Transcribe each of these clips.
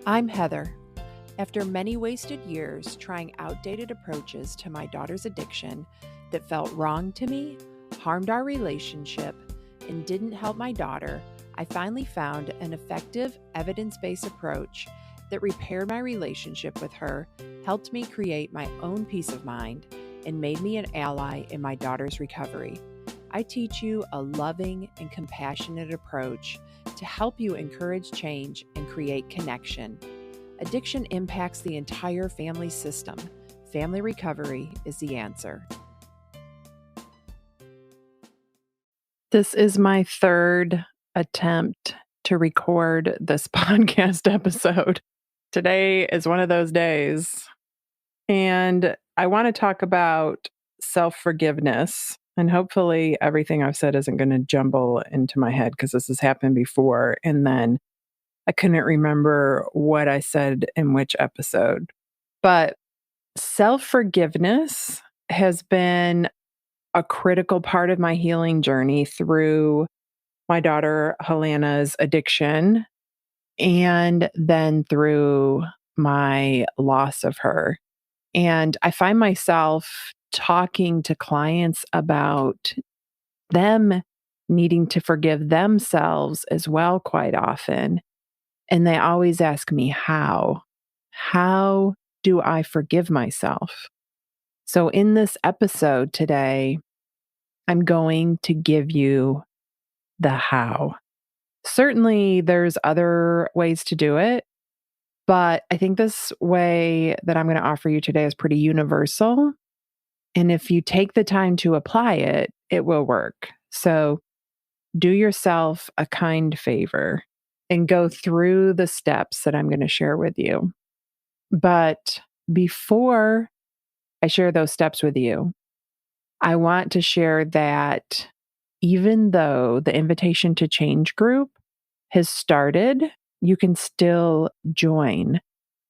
I'm Heather. After many wasted years trying outdated approaches to my daughter's addiction that felt wrong to me, harmed our relationship, and didn't help my daughter, I finally found an effective, evidence-based approach that repaired my relationship with her, helped me create my own peace of mind, and made me an ally in my daughter's recovery. I teach you a loving and compassionate approach to help you encourage change and create connection. Addiction impacts the entire family system. Family recovery is the answer. This is my third attempt to record this podcast episode. Today is one of those days. And I want to talk about self-forgiveness. And hopefully everything I've said isn't going to jumble into my head because this has happened before. And then I couldn't remember what I said in which episode. But self-forgiveness has been a critical part of my healing journey through my daughter Helena's addiction and then through my loss of her. And I find myself talking to clients about them needing to forgive themselves as well quite often. And they always ask me, how? How do I forgive myself? So in this episode today, I'm going to give you the how. Certainly, there's other ways to do it, but I think this way that I'm going to offer you today is pretty universal. And if you take the time to apply it, it will work. So do yourself a kind favor and go through the steps that I'm going to share with you. But before I share those steps with you, I want to share that even though the Invitation to Change group has started, you can still join.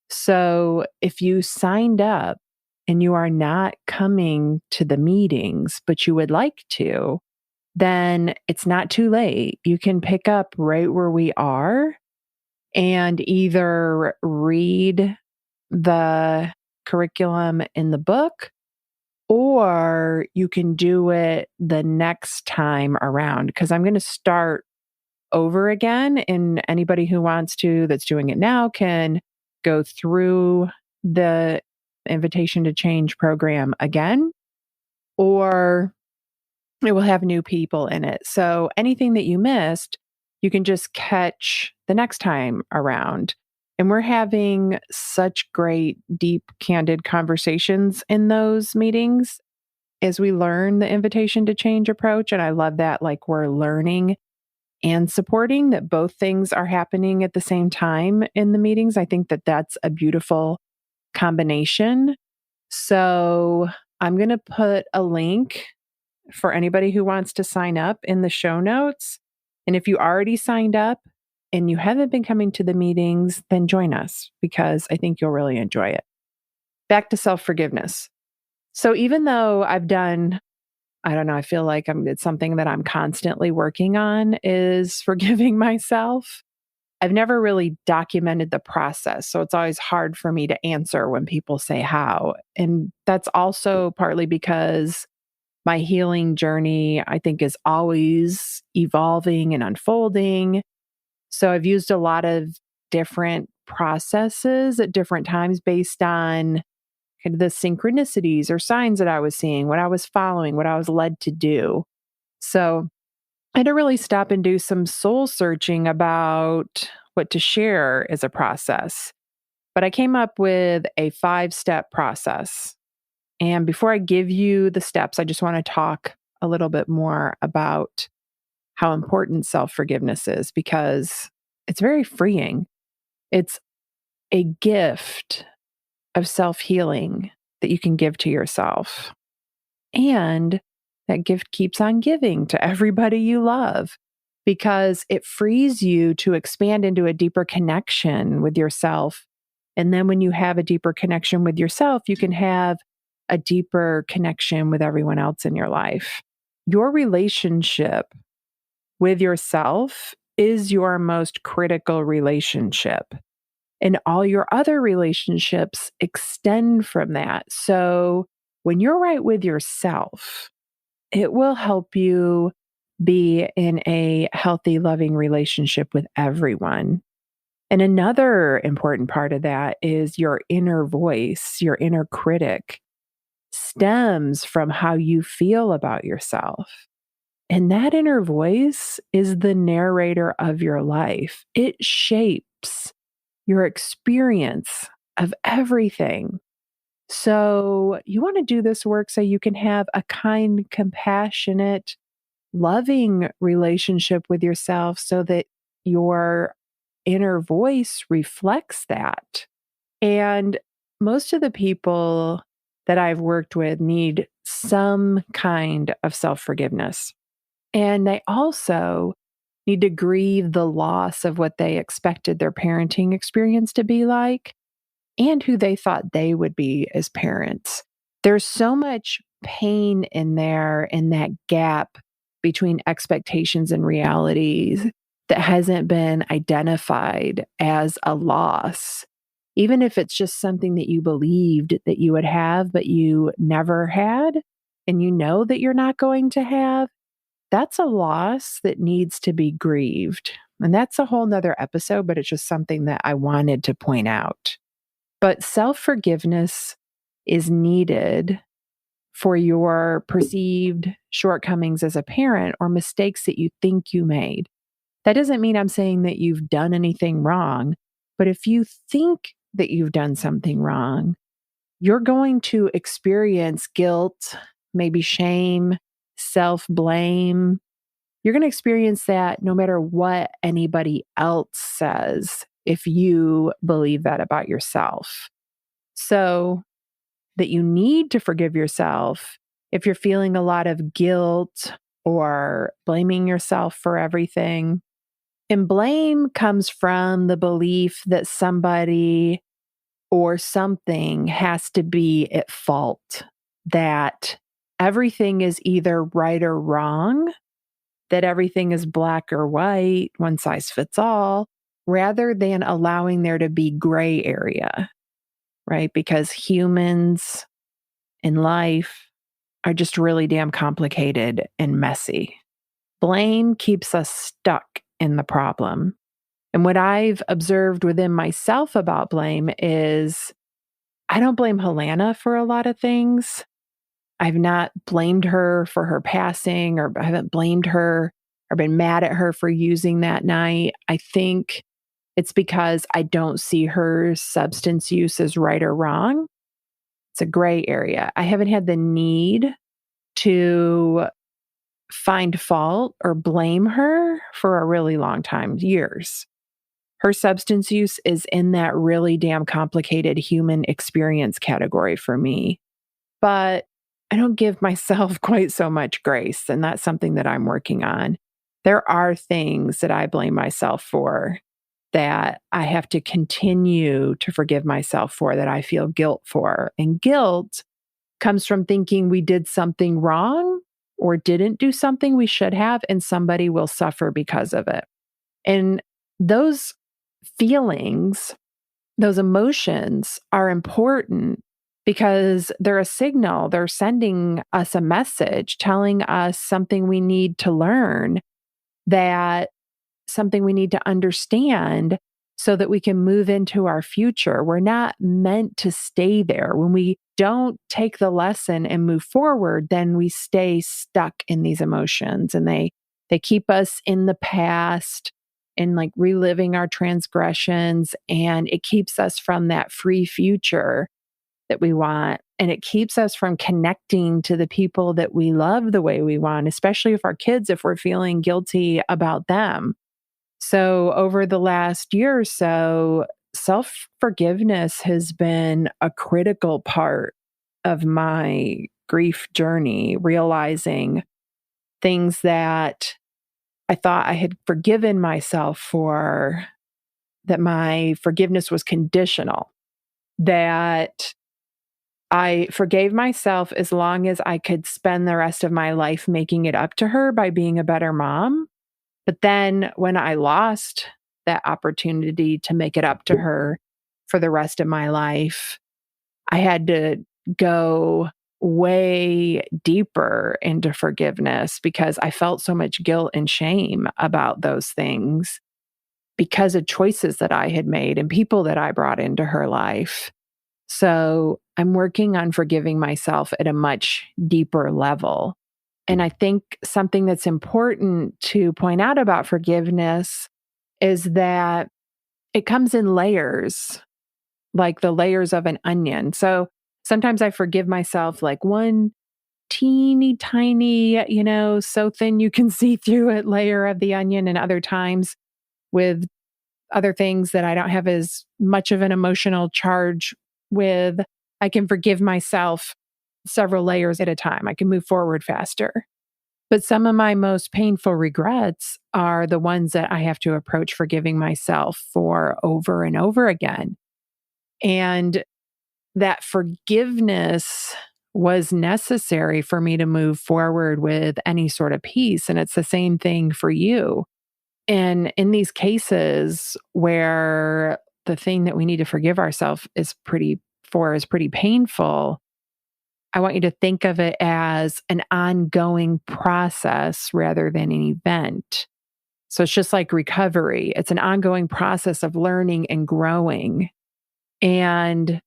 So if you signed up and you are not coming to the meetings, but you would like to, then it's not too late. You can pick up right where we are and either read the curriculum in the book, or you can do it the next time around, because I'm going to start over again. And anybody who wants to, that's doing it now, can go through the Invitation to Change program again, or it will have new people in it. So anything that you missed, you can just catch the next time around. And we're having such great, deep, candid conversations in those meetings as we learn the Invitation to Change approach. And I love that, like, we're learning and supporting, that both things are happening at the same time in the meetings. I think that that's a beautiful combination. So I'm going to put a link for anybody who wants to sign up in the show notes. And if you already signed up and you haven't been coming to the meetings, then join us, because I think you'll really enjoy it. Back to self-forgiveness. So even though I've done, I don't know, I feel like it's something that I'm constantly working on, is forgiving myself. I've never really documented the process. So it's always hard for me to answer when people say how. And that's also partly because my healing journey, I think, is always evolving and unfolding. So I've used a lot of different processes at different times based on kind of the synchronicities or signs that I was seeing, what I was following, what I was led to do. So I had to really stop and do some soul searching about what to share as a process. But I came up with a 5-step process. And before I give you the steps, I just want to talk a little bit more about how important self-forgiveness is, because it's very freeing. It's a gift of self-healing that you can give to yourself. And that gift keeps on giving to everybody you love, because it frees you to expand into a deeper connection with yourself. And then when you have a deeper connection with yourself, you can have a deeper connection with everyone else in your life. Your relationship with yourself is your most critical relationship. And all your other relationships extend from that. So when you're right with yourself, it will help you be in a healthy, loving relationship with everyone. And another important part of that is your inner voice, your inner critic stems from how you feel about yourself. And that inner voice is the narrator of your life. It shapes your experience of everything. So, you want to do this work so you can have a kind, compassionate, loving relationship with yourself so that your inner voice reflects that. And most of the people that I've worked with need some kind of self forgiveness. And they also need to grieve the loss of what they expected their parenting experience to be like and who they thought they would be as parents. There's so much pain in there in that gap between expectations and realities that hasn't been identified as a loss. Even if it's just something that you believed that you would have, but you never had, and you know that you're not going to have, that's a loss that needs to be grieved. And that's a whole nother episode, but it's just something that I wanted to point out. But self forgiveness is needed for your perceived shortcomings as a parent or mistakes that you think you made. That doesn't mean I'm saying that you've done anything wrong, but if you think that you've done something wrong, you're going to experience guilt, maybe shame, self blame. You're going to experience that no matter what anybody else says if you believe that about yourself. So, that you need to forgive yourself if you're feeling a lot of guilt or blaming yourself for everything. And blame comes from the belief that somebody or something has to be at fault, that everything is either right or wrong, that everything is black or white, one size fits all, rather than allowing there to be gray area, right? Because humans in life are just really damn complicated and messy. Blame keeps us stuck in the problem. And what I've observed within myself about blame is I don't blame Helena for a lot of things. I've not blamed her for her passing, or I haven't blamed her or been mad at her for using that night. I think it's because I don't see her substance use as right or wrong. It's a gray area. I haven't had the need to find fault or blame her for a really long time, years. Her substance use is in that really damn complicated human experience category for me. But I don't give myself quite so much grace, and that's something that I'm working on. There are things that I blame myself for that I have to continue to forgive myself for, that I feel guilt for. And guilt comes from thinking we did something wrong or didn't do something we should have, and somebody will suffer because of it. And those feelings, those emotions are important because they're a signal. They're sending us a message, telling us something we need to learn, that something we need to understand so that we can move into our future. We're not meant to stay there. When we don't take the lesson and move forward, then we stay stuck in these emotions, and they keep us in the past and like reliving our transgressions, and it keeps us from that free future that we want. And it keeps us from connecting to the people that we love the way we want, especially if our kids, if we're feeling guilty about them. So, over the last year or so, self forgiveness has been a critical part of my grief journey, realizing things that I thought I had forgiven myself for, that my forgiveness was conditional, that I forgave myself as long as I could spend the rest of my life making it up to her by being a better mom. But then when I lost that opportunity to make it up to her, for the rest of my life, I had to go way deeper into forgiveness because I felt so much guilt and shame about those things because of choices that I had made and people that I brought into her life. So I'm working on forgiving myself at a much deeper level. And I think something that's important to point out about forgiveness is that it comes in layers, like the layers of an onion. So sometimes I forgive myself like one teeny tiny, so thin you can see through it layer of the onion, and other times with other things that I don't have as much of an emotional charge with, I can forgive myself several layers at a time. I can move forward faster. But some of my most painful regrets are the ones that I have to approach forgiving myself for over and over again. And that forgiveness was necessary for me to move forward with any sort of peace. And it's the same thing for you. And in these cases where the thing that we need to forgive ourselves is pretty painful, I want you to think of it as an ongoing process rather than an event. So it's just like recovery. It's an ongoing process of learning and growing. And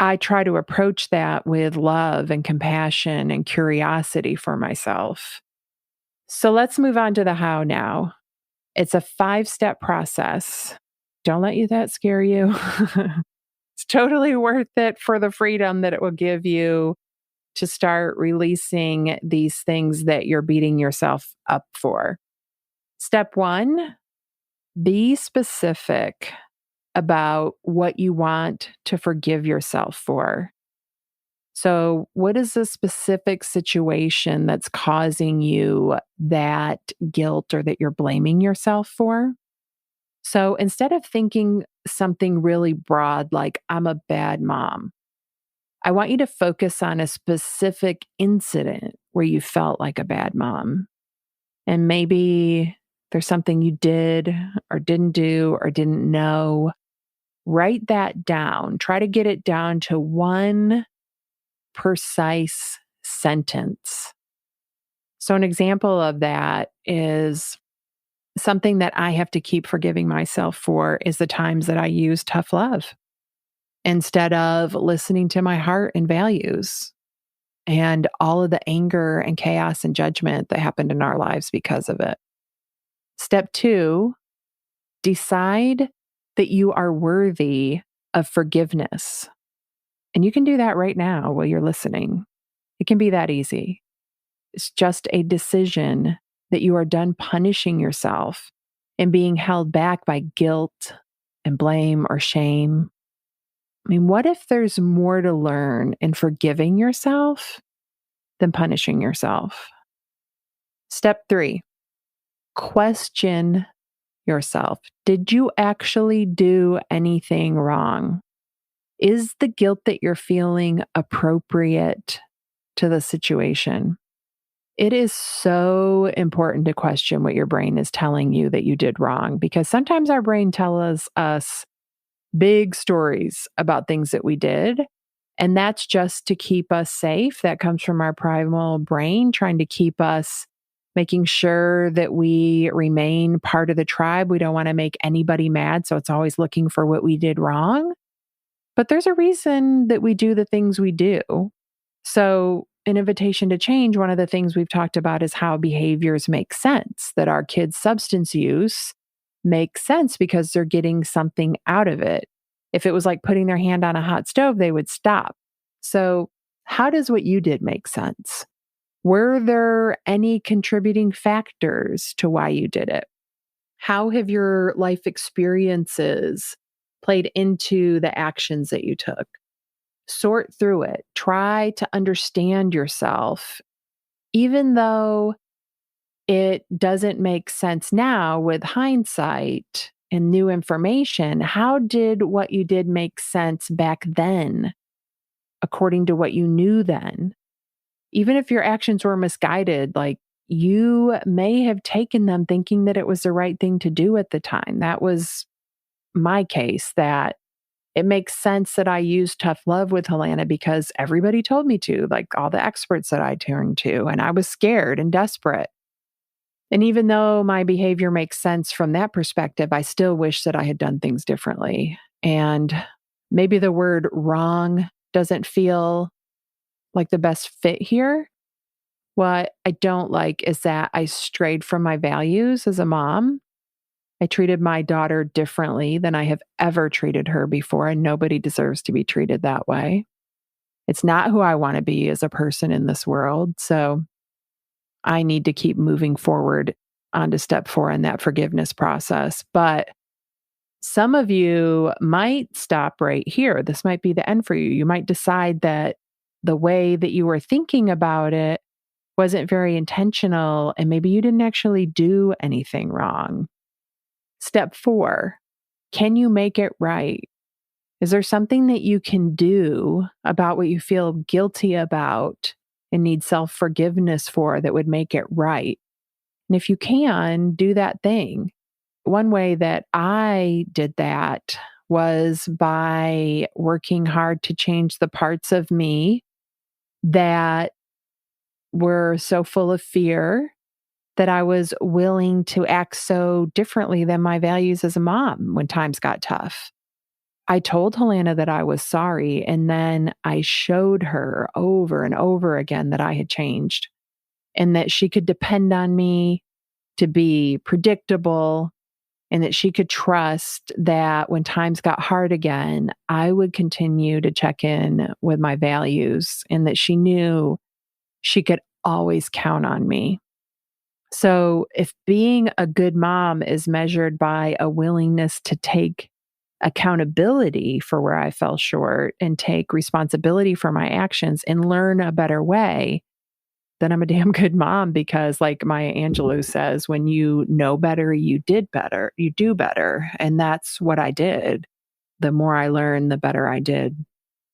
I try to approach that with love and compassion and curiosity for myself. So let's move on to the how now. It's a 5-step process. Don't let that scare you. It's totally worth it for the freedom that it will give you to start releasing these things that you're beating yourself up for. Step 1, be specific about what you want to forgive yourself for. So, what is the specific situation that's causing you that guilt or that you're blaming yourself for? So, instead of thinking something really broad like, I'm a bad mom, I want you to focus on a specific incident where you felt like a bad mom. And maybe there's something you did or didn't do or didn't know. Write that down. Try to get it down to one precise sentence. So, an example of that is something that I have to keep forgiving myself for is the times that I use tough love instead of listening to my heart and values and all of the anger and chaos and judgment that happened in our lives because of it. Step 2, decide that you are worthy of forgiveness. And you can do that right now while you're listening. It can be that easy. It's just a decision that you are done punishing yourself and being held back by guilt and blame or shame. I mean, what if there's more to learn in forgiving yourself than punishing yourself? Step 3, question yourself. Did you actually do anything wrong? Is the guilt that you're feeling appropriate to the situation? It is so important to question what your brain is telling you that you did wrong, because sometimes our brain tells us big stories about things that we did. And that's just to keep us safe. That comes from our primal brain trying to keep us, making sure that we remain part of the tribe. We don't want to make anybody mad. So it's always looking for what we did wrong. But there's a reason that we do the things we do. So, an invitation to change, one of the things we've talked about is how behaviors make sense, that our kids' substance use makes sense because they're getting something out of it. If it was like putting their hand on a hot stove, they would stop. So, how does what you did make sense? Were there any contributing factors to why you did it? How have your life experiences played into the actions that you took? Sort through it. Try to understand yourself, even though it doesn't make sense now with hindsight and new information. How did what you did make sense back then, according to what you knew then? Even if your actions were misguided, like you may have taken them thinking that it was the right thing to do at the time. That was my case, that It makes sense that I use tough love with Helena because everybody told me to, like all the experts that I turned to, and I was scared and desperate. And even though my behavior makes sense from that perspective, I still wish that I had done things differently. And maybe the word wrong doesn't feel like the best fit here. What I don't like is that I strayed from my values as a mom. I treated my daughter differently than I have ever treated her before, and nobody deserves to be treated that way. It's not who I want to be as a person in this world. So I need to keep moving forward onto step 4 in that forgiveness process. But some of you might stop right here. This might be the end for you. You might decide that the way that you were thinking about it wasn't very intentional, and maybe you didn't actually do anything wrong. Step 4, can you make it right? Is there something that you can do about what you feel guilty about and need self forgiveness for that would make it right? And if you can, do that thing. One way that I did that was by working hard to change the parts of me that were so full of fear that I was willing to act so differently than my values as a mom when times got tough. I told Helena that I was sorry, and then I showed her over and over again that I had changed and that she could depend on me to be predictable and that she could trust that when times got hard again, I would continue to check in with my values and that she knew she could always count on me. So, if being a good mom is measured by a willingness to take accountability for where I fell short and take responsibility for my actions and learn a better way, then I'm a damn good mom because, like Maya Angelou says, when you know better, you did better, you do better. And that's what I did. The more I learned, the better I did.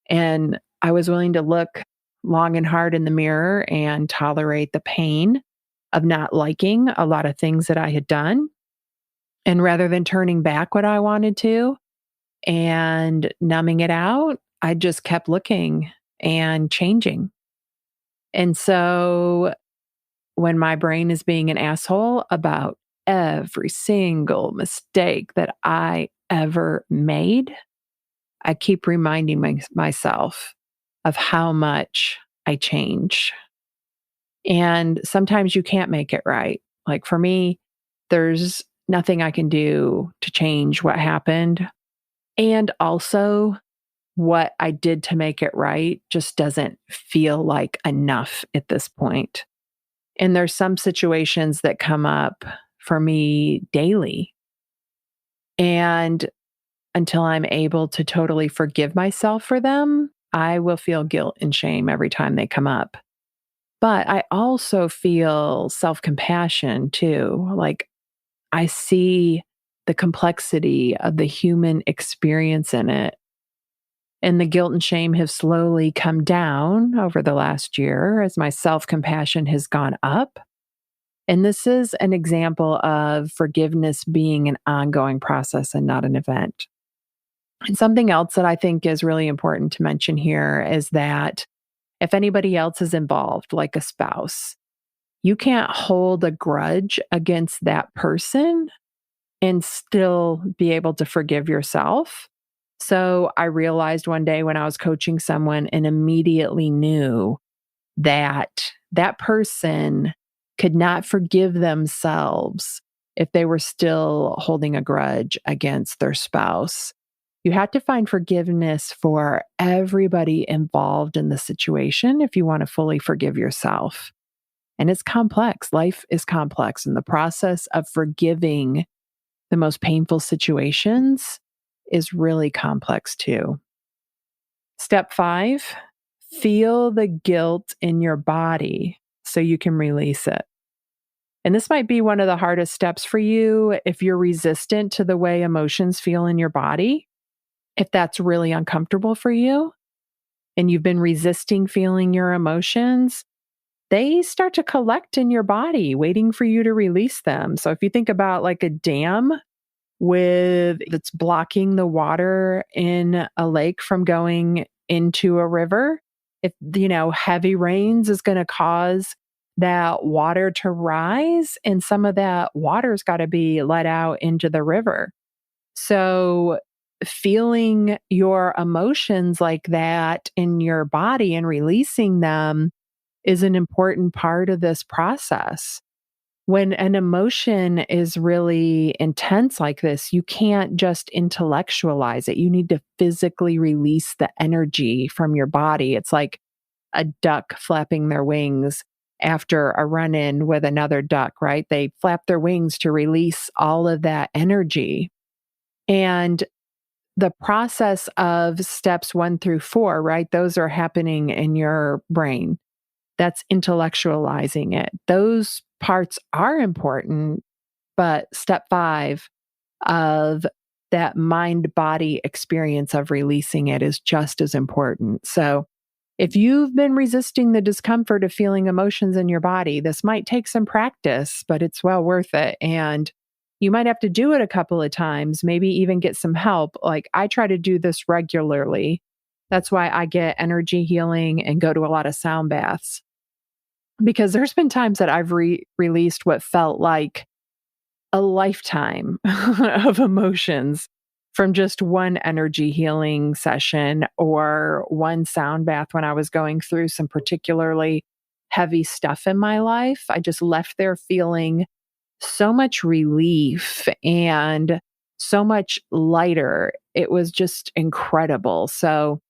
And I was willing to look long and hard in the mirror and tolerate the pain of not liking a lot of things that I had done. And rather than turning back what I wanted to and numbing it out, I just kept looking and changing. And so when my brain is being an asshole about every single mistake that I ever made, I keep reminding myself of how much I change. And sometimes you can't make it right. Like for me, there's nothing I can do to change what happened. And also, what I did to make it right just doesn't feel like enough at this point. And there's some situations that come up for me daily. And until I'm able to totally forgive myself for them, I will feel guilt and shame every time they come up. But I also feel self compassion too. Like I see the complexity of the human experience in it. And the guilt and shame have slowly come down over the last year as my self compassion has gone up. And this is an example of forgiveness being an ongoing process and not an event. And something else that I think is really important to mention here is that if anybody else is involved, like a spouse, you can't hold a grudge against that person and still be able to forgive yourself. So I realized one day when I was coaching someone and immediately knew that that person could not forgive themselves if they were still holding a grudge against their spouse. You have to find forgiveness for everybody involved in the situation if you want to fully forgive yourself. And it's complex. Life is complex. And the process of forgiving the most painful situations is really complex too. Step 5, feel the guilt in your body so you can release it. And this might be one of the hardest steps for you if you're resistant to the way emotions feel in your body. If that's really uncomfortable for you and you've been resisting feeling your emotions, they start to collect in your body, waiting for you to release them. So if you think about like a dam that's blocking the water in a lake from going into a river. If, heavy rains is going to cause that water to rise, and some of that water's got to be let out into the river. So feeling your emotions like that in your body and releasing them is an important part of this process. When an emotion is really intense like this, you can't just intellectualize it. You need to physically release the energy from your body. It's like a duck flapping their wings after a run-in with another duck, right? They flap their wings to release all of that energy. And the process of steps 1 through 4, right? Those are happening in your brain. That's intellectualizing it. Those parts are important, but step 5 of that mind-body experience of releasing it is just as important. So if you've been resisting the discomfort of feeling emotions in your body, this might take some practice, but it's well worth it. And you might have to do it a couple of times, maybe even get some help. Like I try to do this regularly. That's why I get energy healing and go to a lot of sound baths. Because there's been times that I've released what felt like a lifetime of emotions from just one energy healing session or one sound bath when I was going through some particularly heavy stuff in my life. I just left there feeling so much relief and so much lighter. It was just incredible. So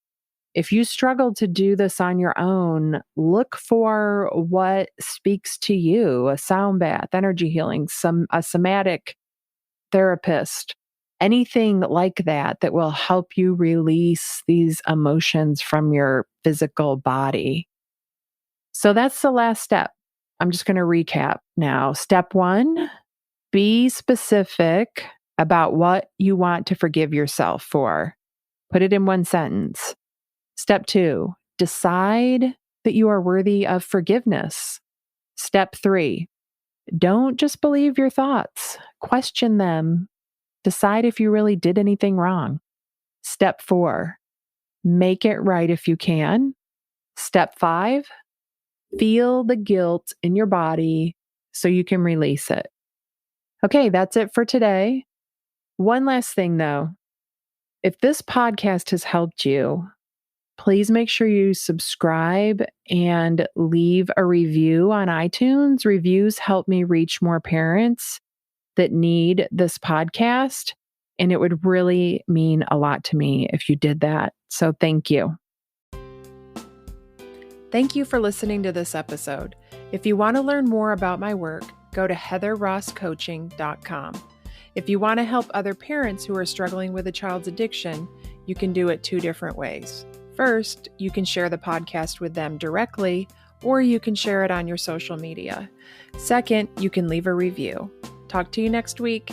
if you struggle to do this on your own, look for what speaks to you, a sound bath, energy healing, a somatic therapist, anything like that that will help you release these emotions from your physical body. So that's the last step. I'm just going to recap now. Step 1, be specific about what you want to forgive yourself for. Put it in one sentence. Step 2, decide that you are worthy of forgiveness. Step 3, don't just believe your thoughts, question them. Decide if you really did anything wrong. Step 4, make it right if you can. Step 5, feel the guilt in your body so you can release it. Okay, that's it for today. One last thing though, if this podcast has helped you, please make sure you subscribe and leave a review on iTunes. Reviews help me reach more parents that need this podcast, and it would really mean a lot to me if you did that. So thank you. Thank you for listening to this episode. If you want to learn more about my work, go to heatherrosscoaching.com. If you want to help other parents who are struggling with a child's addiction, you can do it 2 different ways. First, you can share the podcast with them directly, or you can share it on your social media. Second, you can leave a review. Talk to you next week.